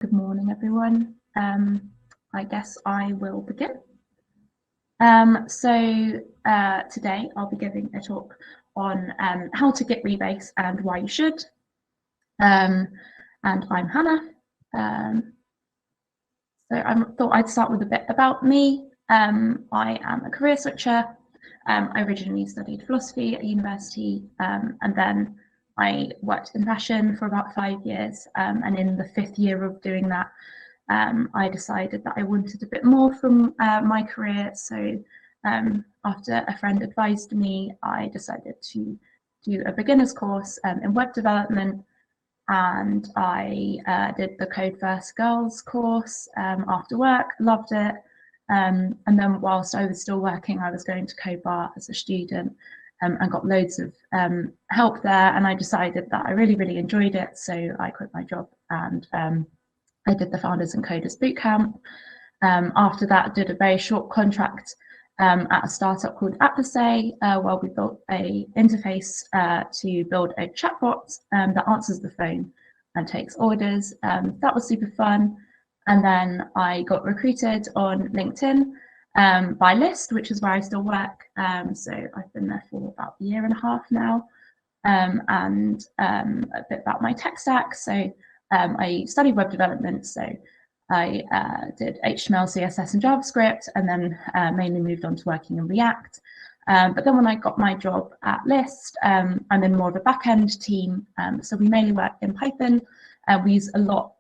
Good morning, everyone. I guess I will begin. Today I'll be giving a talk on how to Git Rebase and why you should. And I'm Hannah. I thought I'd start with a bit about me. I am a career switcher. I originally studied philosophy at university, and then I worked in fashion for about 5 years. And in the 5th year of doing that, I decided that I wanted a bit more from my career. So after a friend advised me, I decided to do a beginner's course in web development. And I did the Code First Girls course after work, loved it. And then whilst I was still working, I was going to codebar as a student and got loads of help there. And I decided that I really enjoyed it. So I quit my job and I did the Founders and Coders Bootcamp. After that, I did a very short contract at a startup called Rebase, where we built an interface to build a chatbot that answers the phone and takes orders. That was super fun. And then I got recruited on LinkedIn by List, which is where I still work. So I've been there for about 1.5 years now. And a bit about my tech stack. So I studied web development. So I did HTML, CSS, and JavaScript, and then mainly moved on to working in React. But then when I got my job at List, I'm in more of a back-end team. So we mainly work in Python. We use a lot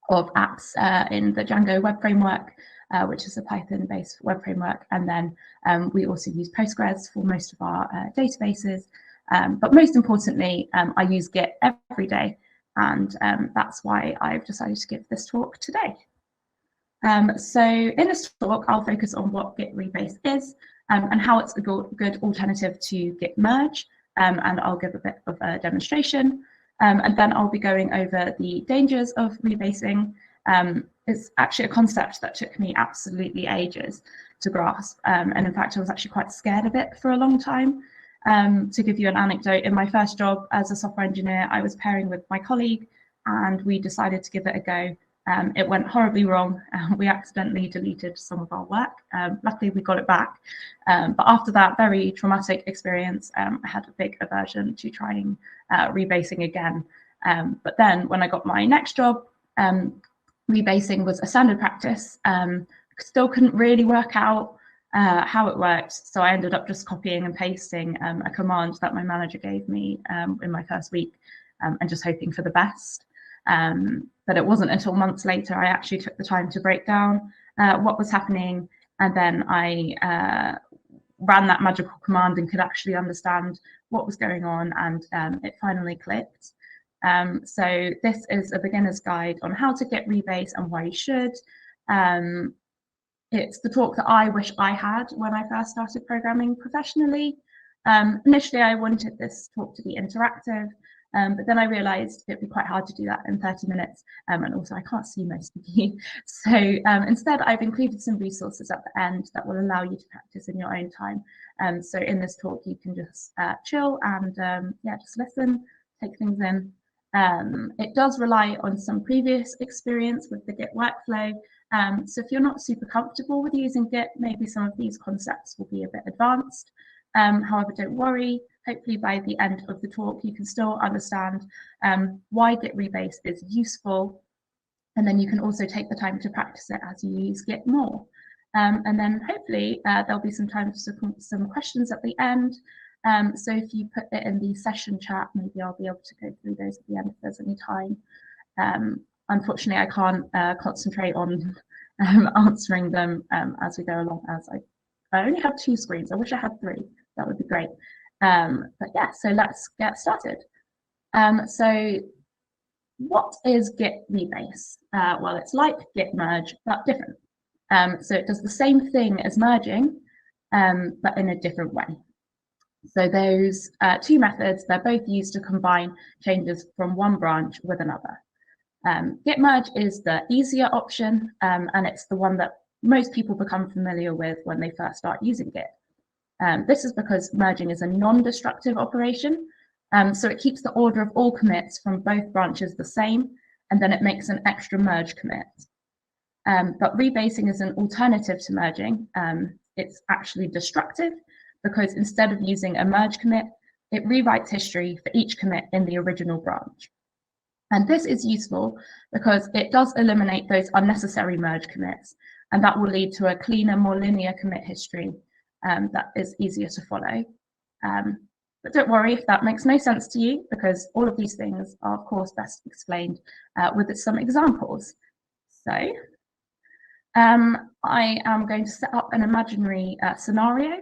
of apps in the Django web framework, which is a Python-based web framework. And then we also use Postgres for most of our databases. But most importantly, I use Git every day. And that's why I've decided to give this talk today. So in this talk, I'll focus on what Git Rebase is and how it's a good alternative to Git Merge. And I'll give a bit of a demonstration. And then I'll be going over the dangers of rebasing. It's actually a concept that took me absolutely ages to grasp. And in fact, I was actually quite scared of it for a long time. To give you an anecdote, in my first job as a software engineer, I was pairing with my colleague and we decided to give it a go. It went horribly wrong. We accidentally deleted some of our work. Luckily, we got it back. But after that very traumatic experience, I had a big aversion to trying rebasing again. But then when I got my next job, rebasing was a standard practice. Still couldn't really work out how it worked. So I ended up just copying and pasting a command that my manager gave me in my first week and just hoping for the best. But it wasn't until months later I actually took the time to break down what was happening. And then I ran that magical command and could actually understand what was going on, and it finally clicked. So this is a beginner's guide on how to Git Rebase and why you should. It's the talk that I wish I had when I first started programming professionally. Initially, I wanted this talk to be interactive, but then I realized it'd be quite hard to do that in 30 minutes. And also I can't see most of you. So instead, I've included some resources at the end that will allow you to practice in your own time. So in this talk, you can just chill and just listen, take things in. It does rely on some previous experience with the Git workflow. So if you're not super comfortable with using Git, maybe some of these concepts will be a bit advanced. However, don't worry. Hopefully by the end of the talk, you can still understand why Git Rebase is useful. And then you can also take the time to practice it as you use Git more. And then hopefully there'll be some time for some questions at the end. So if you put it in the session chat, maybe I'll be able to go through those at the end if there's any time. Unfortunately, I can't concentrate on answering them as we go along, as I only have 2 screens. I wish I had 3. That would be great. But yeah, so let's get started. So what is Git Rebase? Well, it's like Git Merge, but different. So it does the same thing as merging, but in a different way. So those 2 methods, they're both used to combine changes from one branch with another. Git Merge is the easier option, and it's the one that most people become familiar with when they first start using Git. This is because merging is a non-destructive operation, so it keeps the order of all commits from both branches the same, and then it makes an extra merge commit. But rebasing is an alternative to merging. It's actually destructive because instead of using a merge commit, it rewrites history for each commit in the original branch. And this is useful because it does eliminate those unnecessary merge commits, and that will lead to a cleaner, more linear commit history that is easier to follow. But don't worry if that makes no sense to you, because all of these things are, of course, best explained with some examples. So I am going to set up an imaginary scenario.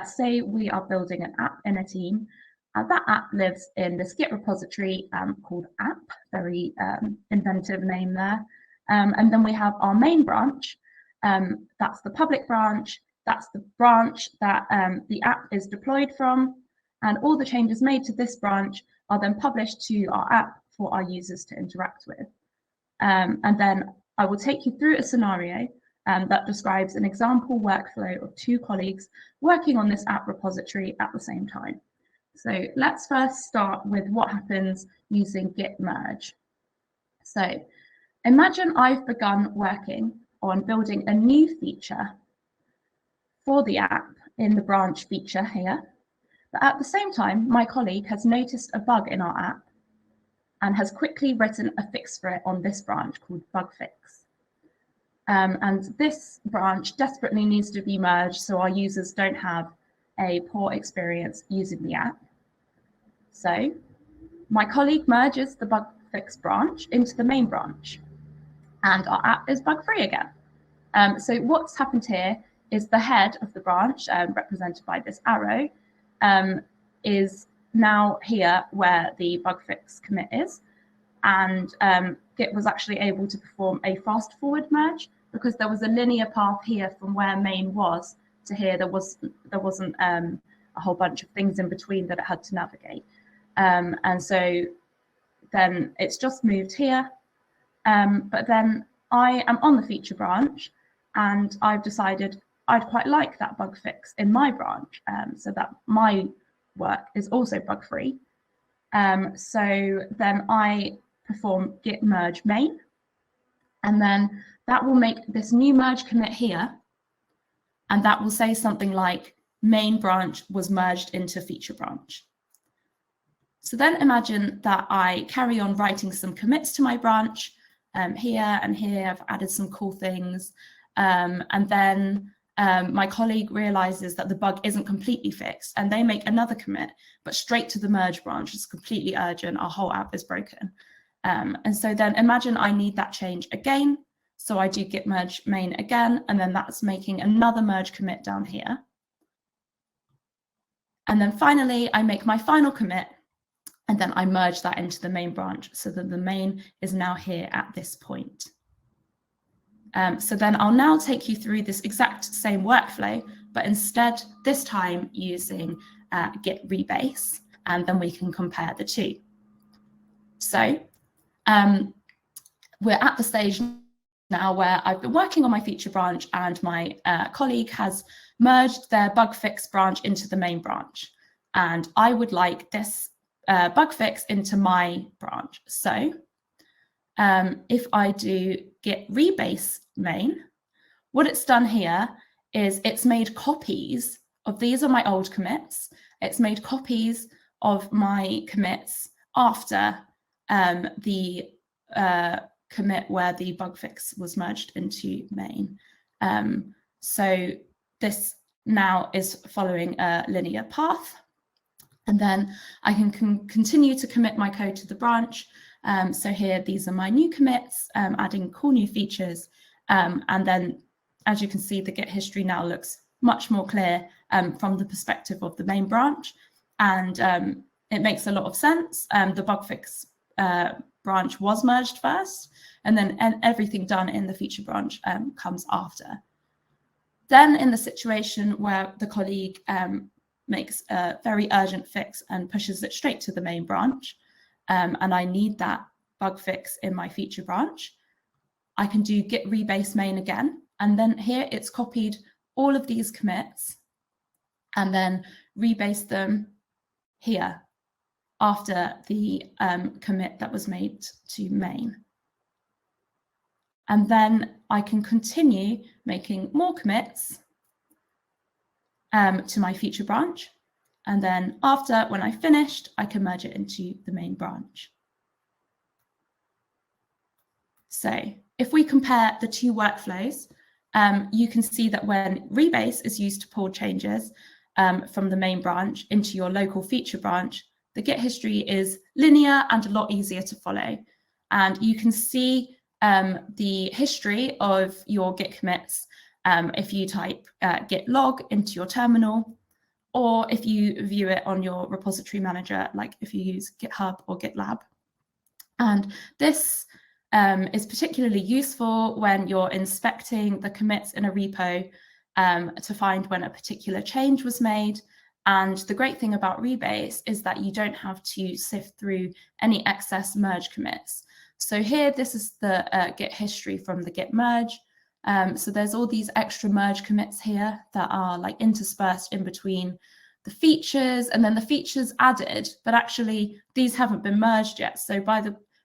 Say we are building an app in a team. That app lives in this Git repository called app, very inventive name there. And then we have our main branch. That's the public branch. That's the branch that the app is deployed from. And all the changes made to this branch are then published to our app for our users to interact with. And then I will take you through a scenario that describes an example workflow of 2 colleagues working on this app repository at the same time. So let's first start with what happens using Git Merge. So imagine I've begun working on building a new feature for the app in the branch feature here. But at the same time, my colleague has noticed a bug in our app and has quickly written a fix for it on this branch called bug fix. And this branch desperately needs to be merged so our users don't have a poor experience using the app. So my colleague merges the bug fix branch into the main branch, and our app is bug-free again. So what's happened here is the head of the branch, represented by this arrow, is now here where the bug fix commit is. And Git was actually able to perform a fast forward merge because there was a linear path here from where main was to here. There wasn't a whole bunch of things in between that it had to navigate. And so then it's just moved here. But then I am on the feature branch and I've decided I'd quite like that bug fix in my branch so that my work is also bug free. So then I perform git merge main, and then that will make this new merge commit here. And that will say something like main branch was merged into feature branch. So then imagine that I carry on writing some commits to my branch here and here. I've added some cool things. And then my colleague realizes that the bug isn't completely fixed and they make another commit, but straight to the merge branch. It's completely urgent. Our whole app is broken. And so then imagine I need that change again. So I do git merge main again, and then that's making another merge commit down here. And then finally, I make my final commit, and then I merge that into the main branch so that the main is now here at this point. So then I'll now take you through this exact same workflow, but instead this time using Git Rebase, and then we can compare the two. So we're at the stage now where I've been working on my feature branch and my colleague has merged their bug fix branch into the main branch. And I would like this bug fix into my branch. So if I do git rebase main, what it's done here is it's made copies of, these are my old commits. It's made copies of my commits after the commit where the bug fix was merged into main. So this now is following a linear path. And then I can continue to commit my code to the branch. So here, these are my new commits, adding cool new features. And then, as you can see, the Git history now looks much more clear from the perspective of the main branch. And it makes a lot of sense. The bug fix branch was merged first, and then everything done in the feature branch comes after. Then in the situation where the colleague makes a very urgent fix and pushes it straight to the main branch, and I need that bug fix in my feature branch, I can do git rebase main again, and then here it's copied all of these commits and then rebase them here after the commit that was made to main. And then I can continue making more commits to my feature branch. And then after, when I've finished, I can merge it into the main branch. So if we compare the two workflows, you can see that when Rebase is used to pull changes from the main branch into your local feature branch, the Git history is linear and a lot easier to follow. And you can see the history of your Git commits if you type git log into your terminal, or if you view it on your repository manager, like if you use GitHub or GitLab. And this is particularly useful when you're inspecting the commits in a repo to find when a particular change was made. And the great thing about Rebase is that you don't have to sift through any excess merge commits. So here, this is the Git history from the Git Merge. So there's all these extra merge commits here that are like interspersed in between the features, and then the features added, but actually these haven't been merged yet. So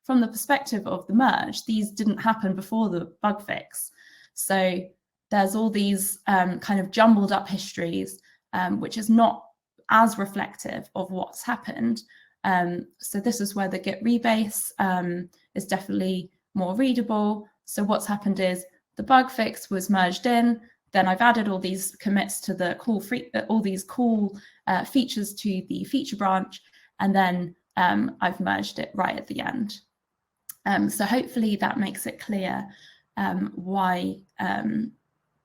from the perspective of the merge, these didn't happen before the bug fix. So there's all these kind of jumbled up histories, which is not as reflective of what's happened. So this is where the Git Rebase is definitely more readable. So what's happened is the bug fix was merged in, then I've added all these commits to the all these cool features to the feature branch, and then I've merged it right at the end. So hopefully that makes it clear why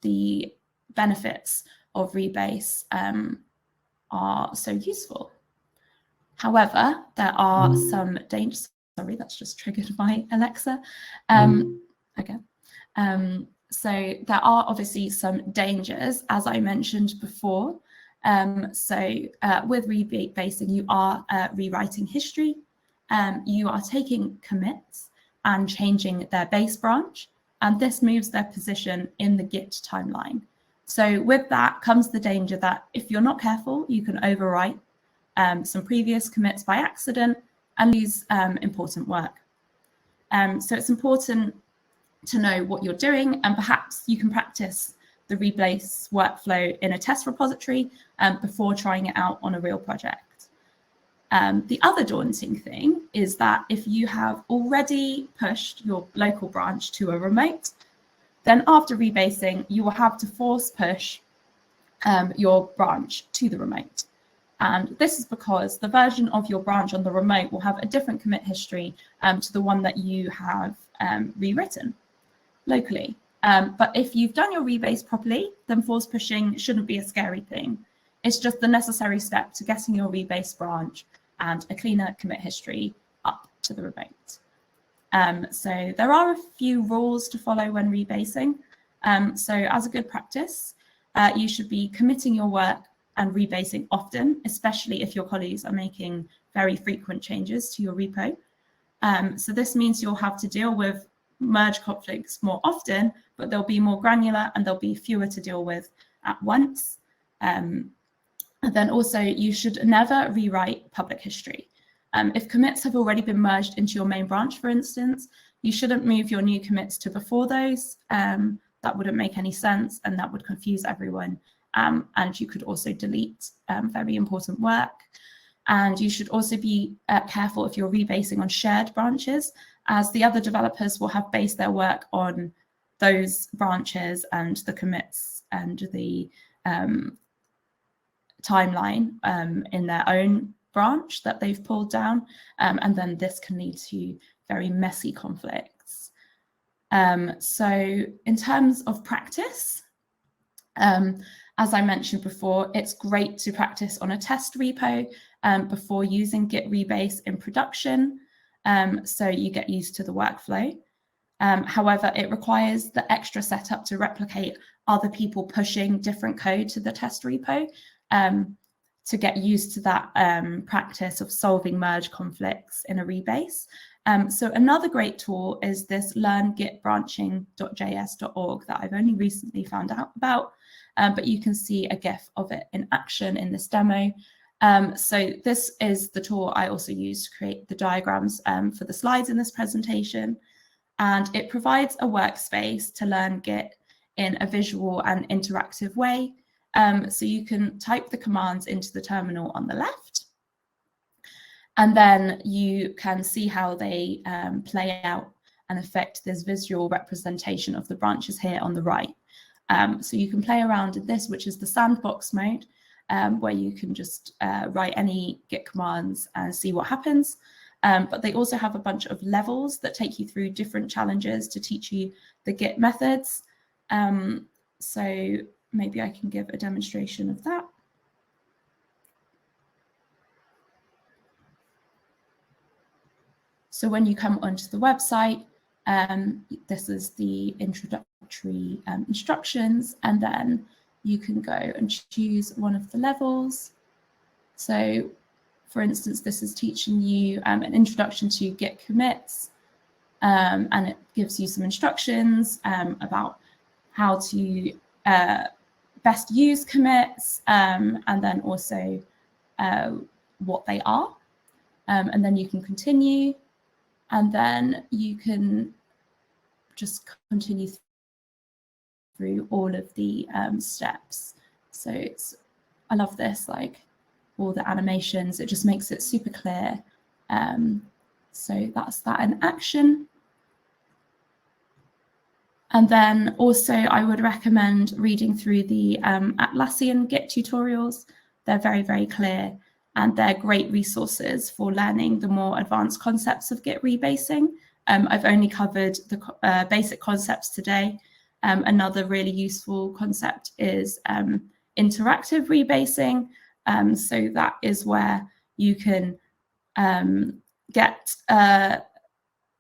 the benefits of Rebase are so useful. However, there are some dangers. Sorry, that's just triggered my Alexa. Again. So there are obviously some dangers, as I mentioned before. With rebasing, you are rewriting history. You are taking commits and changing their base branch, and this moves their position in the Git timeline. So with that comes the danger that if you're not careful, you can overwrite some previous commits by accident and lose important work. So it's important to know what you're doing, and perhaps you can practice the Rebase workflow in a test repository before trying it out on a real project. The other daunting thing is that if you have already pushed your local branch to a remote, then after rebasing, you will have to force push your branch to the remote. And this is because the version of your branch on the remote will have a different commit history to the one that you have rewritten locally. But if you've done your rebase properly, then force pushing shouldn't be a scary thing. It's just the necessary step to getting your rebase branch and a cleaner commit history up to the remote. So there are a few rules to follow when rebasing. So as a good practice, you should be committing your work and rebasing often, especially if your colleagues are making very frequent changes to your repo. So this means you'll have to deal with merge conflicts more often, but they'll be more granular and there'll be fewer to deal with at once. And then also, you should never rewrite public history. If commits have already been merged into your main branch, for instance, you shouldn't move your new commits to before those. That wouldn't make any sense, and that would confuse everyone. And you could also delete very important work. And you should also be careful if you're rebasing on shared branches, as the other developers will have based their work on those branches and the commits and the timeline in their own branch that they've pulled down. And then this can lead to very messy conflicts. So in terms of practice, as I mentioned before, it's great to practice on a test repo before using Git Rebase in production, so you get used to the workflow. However, it requires the extra setup to replicate other people pushing different code to the test repo to get used to that practice of solving merge conflicts in a rebase. So another great tool is this learngitbranching.js.org that I've only recently found out about, but you can see a GIF of it in action in this demo. So this is the tool I also use to create the diagrams for the slides in this presentation. and it provides a workspace to learn Git in a visual and interactive way. So you can type the commands into the terminal on the left, and then you can see how they play out and affect this visual representation of the branches here on the right. So you can play around in this, which is the sandbox mode, where you can just write any Git commands and see what happens. But they also have a bunch of levels that take you through different challenges to teach you the Git methods. So maybe I can give a demonstration of that. So when you come onto the website, this is the introductory instructions, and then you can go and choose one of the levels. So for instance, this is teaching you an introduction to Git commits, and it gives you some instructions about how to best use commits, and then also what they are. And then you can continue, and then you can just continue through all of the steps. So I love this, like all the animations, it just makes it super clear. So that's that in action. And then also I would recommend reading through the Atlassian Git tutorials. They're very, very clear, and they're great resources for learning the more advanced concepts of Git rebasing. I've only covered the basic concepts today. Another really useful concept is interactive rebasing. So that is where you can get a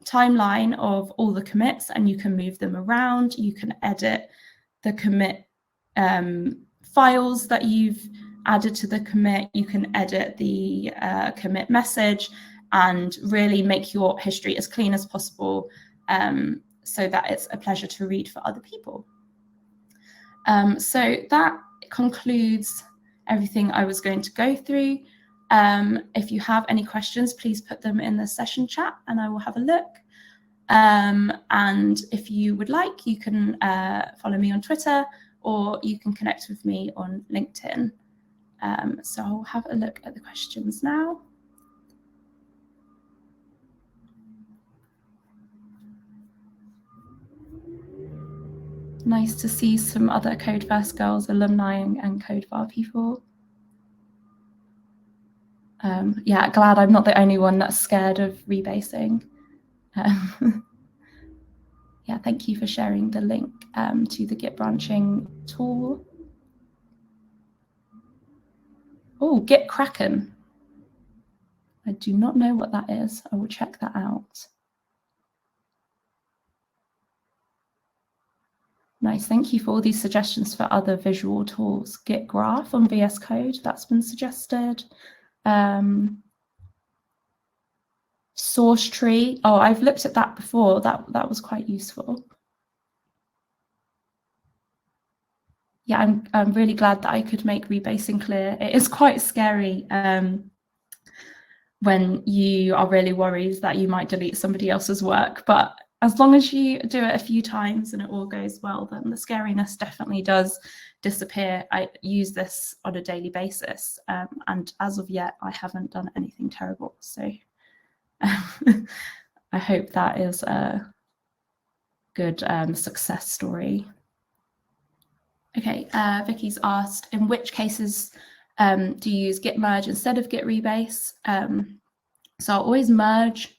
timeline of all the commits, and you can move them around. You can edit the commit files that you've added to the commit. You can edit the commit message and really make your history as clean as possible, so that it's a pleasure to read for other people. So that concludes everything I was going to go through. If you have any questions, please put them in the session chat and I will have a look. And if you would like, you can follow me on Twitter, or you can connect with me on LinkedIn. So I'll have a look at the questions now. Nice to see some other Codeverse Girls alumni and codebar people. Yeah, glad I'm not the only one that's scared of rebasing. Yeah, thank you for sharing the link to the Git branching tool. Oh, Git Kraken. I do not know what that is. I will check that out. Nice, thank you for all these suggestions for other visual tools. Git Graph on VS Code, that's been suggested. Source tree. Oh, I've looked at that before. That was quite useful. Yeah, I'm really glad that I could make rebasing clear. It is quite scary when you are really worried that you might delete somebody else's work, but as long as you do it a few times and it all goes well, then the scariness definitely does disappear. I use this on a daily basis, and as of yet, I haven't done anything terrible. So I hope that is a good success story. Okay, Vicky's asked, in which cases do you use Git Merge instead of Git Rebase? So I'll always merge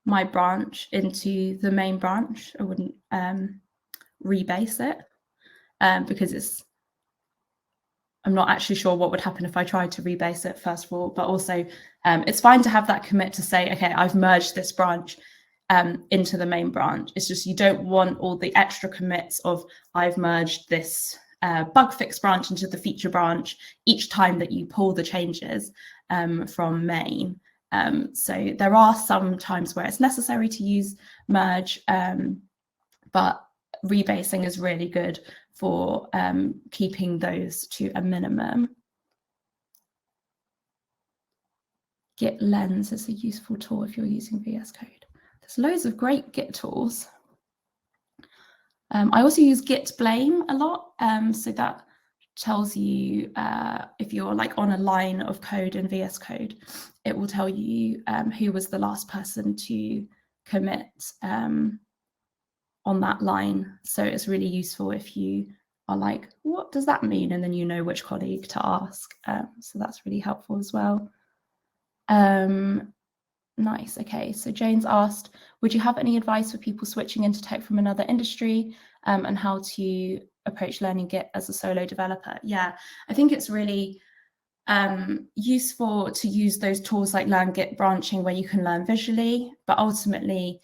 my branch into the main branch. I wouldn't rebase it because I'm not actually sure what would happen if I tried to rebase it, first of all, but also it's fine to have that commit to say, okay, I've merged this branch into the main branch. It's just you don't want all the extra commits of I've merged this bug fix branch into the feature branch each time that you pull the changes from main. So there are some times where it's necessary to use merge, but rebasing is really good for keeping those to a minimum. Git Lens is a useful tool if you're using VS Code. There's loads of great Git tools. I also use Git Blame a lot, so that tells you if you're like on a line of code in VS Code, it will tell you who was the last person to commit on that line. So it's really useful if you are like, what does that mean? And then you know which colleague to ask. So that's really helpful as well. Nice. Okay, so Jane's asked, would you have any advice for people switching into tech from another industry and how to approach learning Git as a solo developer? Yeah, I think it's really useful to use those tools like Learn Git branching where you can learn visually, but ultimately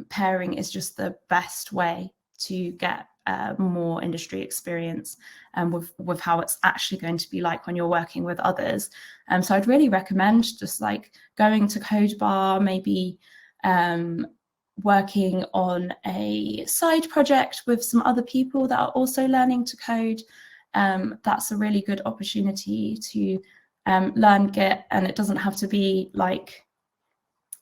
pairing is just the best way to get more industry experience with how it's actually going to be like when you're working with others. So I'd really recommend just like going to codebar, maybe working on a side project with some other people that are also learning to code. That's a really good opportunity to learn Git, and it doesn't have to be like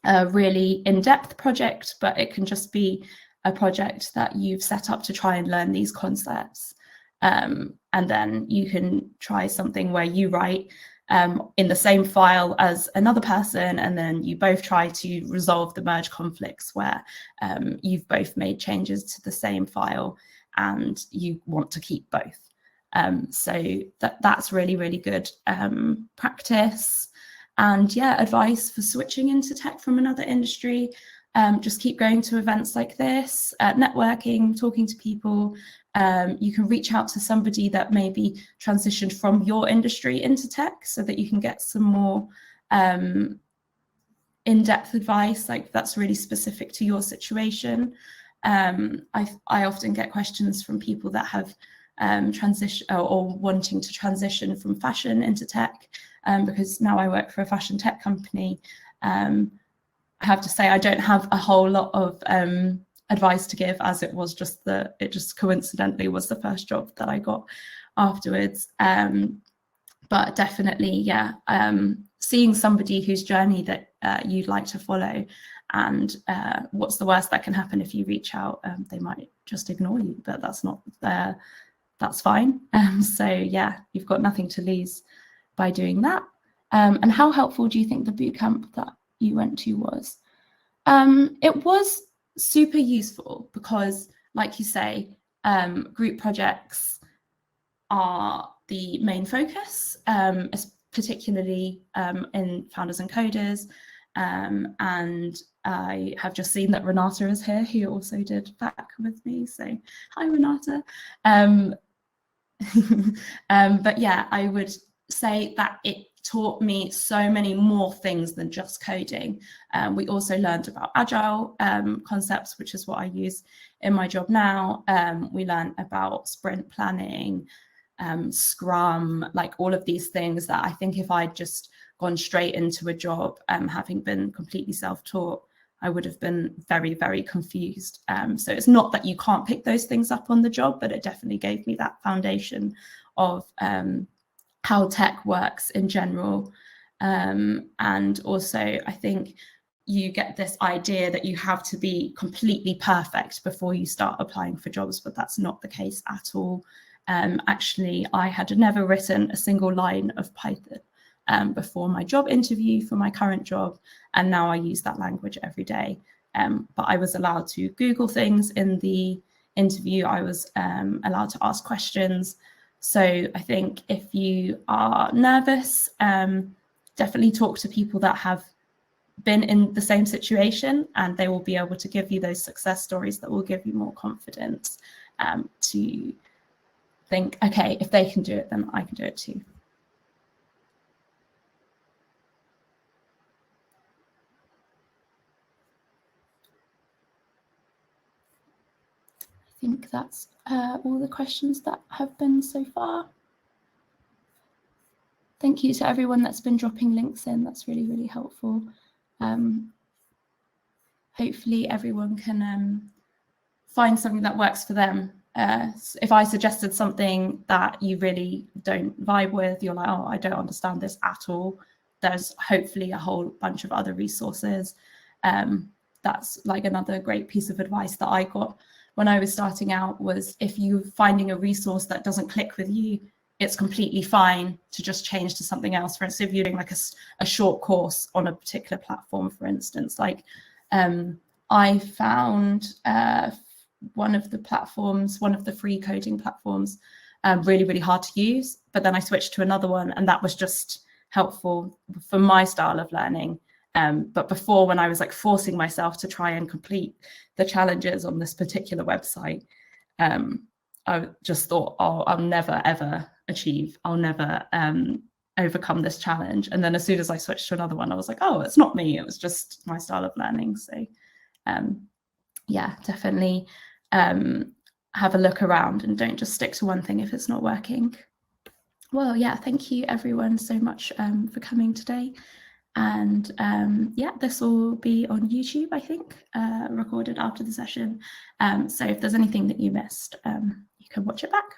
a really in-depth project, but it can just be a project that you've set up to try and learn these concepts. And then you can try something where you write in the same file as another person, and then you both try to resolve the merge conflicts where you've both made changes to the same file and you want to keep both. So that's really, really good practice. And yeah, advice for switching into tech from another industry. Just keep going to events like this, networking, talking to people. You can reach out to somebody that maybe transitioned from your industry into tech so that you can get some more in-depth advice, like that's really specific to your situation. I often get questions from people that have transition or wanting to transition from fashion into tech, because now I work for a fashion tech company. I have to say I don't have a whole lot of advice to give, as it was just it just coincidentally was the first job that I got afterwards. But definitely, yeah, seeing somebody whose journey that you'd like to follow, and what's the worst that can happen if you reach out? They might just ignore you, but that's fine. So yeah, you've got nothing to lose by doing that. And how helpful do you think the bootcamp that you went to was? It was super useful because, like you say, group projects are the main focus, particularly in Founders and Coders. And I have just seen that Renata is here, who also did back with me. So hi, Renata. But yeah, I would say that it taught me so many more things than just coding. We also learned about agile concepts, which is what I use in my job now. We learned about sprint planning, Scrum, like all of these things that I think if I'd just gone straight into a job, having been completely self-taught, I would have been very, very confused. So it's not that you can't pick those things up on the job, but it definitely gave me that foundation of how tech works in general. And also, I think you get this idea that you have to be completely perfect before you start applying for jobs, but that's not the case at all. Actually, I had never written a single line of Python before my job interview for my current job, and now I use that language every day. But I was allowed to Google things in the interview. I was allowed to ask questions. So I think if you are nervous, definitely talk to people that have been in the same situation, and they will be able to give you those success stories that will give you more confidence to think, okay, if they can do it, then I can do it too. I think that's all the questions that have been so far. Thank you to everyone that's been dropping links in. That's really, really helpful. Hopefully everyone can find something that works for them. If I suggested something that you really don't vibe with, you're like, oh, I don't understand this at all, there's hopefully a whole bunch of other resources that's like another great piece of advice that I got when I was starting out, was if you're finding a resource that doesn't click with you, it's completely fine to just change to something else. For instance, if you're doing like a short course on a particular platform, for instance, like I found one of the free coding platforms, really, really hard to use, but then I switched to another one, and that was just helpful for my style of learning. But before, when I was like forcing myself to try and complete the challenges on this particular website, I just thought, oh, I'll never, ever overcome this challenge. And then as soon as I switched to another one, I was like, oh, it's not me. It was just my style of learning. So yeah, definitely have a look around and don't just stick to one thing if it's not working. Well, yeah, thank you everyone so much for coming today. And yeah, this will be on YouTube, I think, recorded after the session. So if there's anything that you missed, you can watch it back.